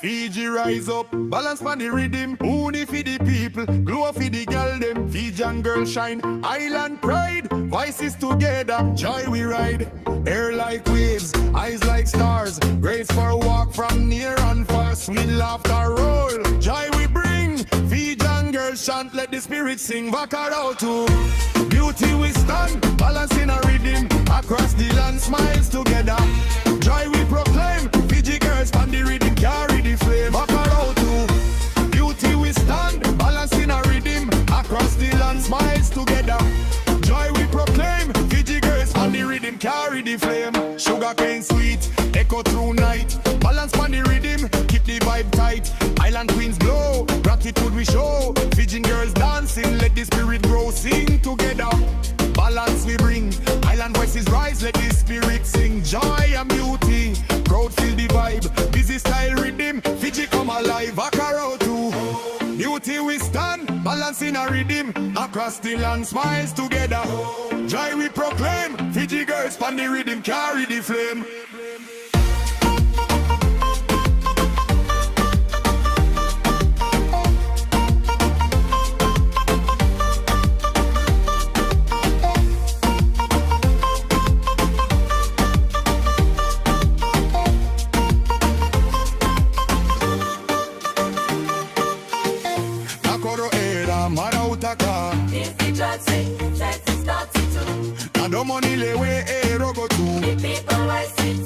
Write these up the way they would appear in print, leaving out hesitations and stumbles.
Fiji rise up, balance for the rhythm. Uni for the people, glow for the girl them. Fijian Girls shine, island pride. Voices together, joy we ride. Air like waves, eyes like stars. Grace for a walk from near and far. Sweet laughter roll, joy we bring. Fijian Girls chant, let the spirit sing. Vakarao too. Beauty we stand, balance in a rhythm. Across the land, smiles together. Joy we proclaim. Fiji girls on the rhythm, carry the flame. Vakarao too. Beauty we stand, balance in a rhythm. Across the land, smiles together. Joy we proclaim. Fiji girls on the rhythm, carry the flame. Sugarcane sweet, echo through night. Balance on the rhythm, keep the vibe tight. Island queens glow, gratitude we show. Fijian girls dancing, let the spirit grow. Sing together, balance we bring. Island voices rise, let the spirit sing. Joy and beauty, crowd feel the vibe. Busy style rhythm, Fiji come alive. Vakarao too. Beauty we stand, balance in a rhythm. Across the land, smiles together. Joy we proclaim. Fiji girls on the rhythm, carry the flame. Money lay way go to. The people I sit,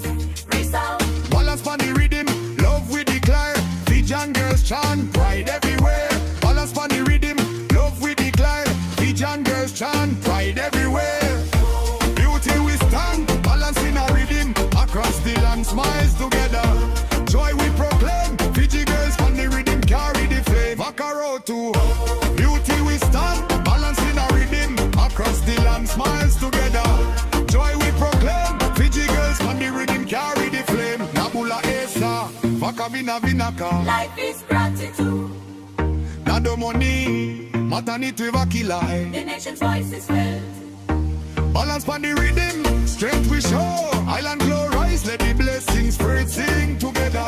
resound. Balance for the rhythm, love we declare. Fijian girls chant, pride everywhere. Balance for the rhythm, love we declare. Fijian girls chant, pride everywhere. Beauty we stand, balance in a rhythm. Across the land, smiles together. Joy we proclaim. Fiji girls on the rhythm, carry the flame. Vakarao too. Beauty we stand, balance in a rhythm. Across the land, smiles together. Joy we proclaim. Fiji girls on the rhythm, carry the flame. Nabula Esa, Vakavina Vinaka. Life is gratitude. Nado money, maternity vakilai. The nation's voice is felt. Balance on the rhythm, strength we show. Island glow rise, let the blessings spread, sing together.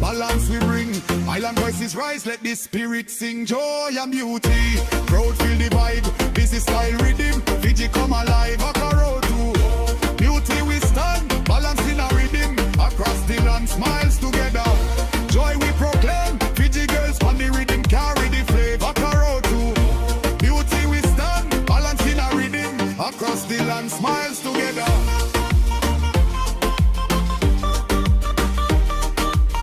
Balance we bring, island voices rise, let the spirit sing. Joy and beauty, crowd feel the vibe. Busy style rhythm, Fiji come alive. Vakarao too. Beauty we stand, balance in a rhythm. Across the land, smiles together.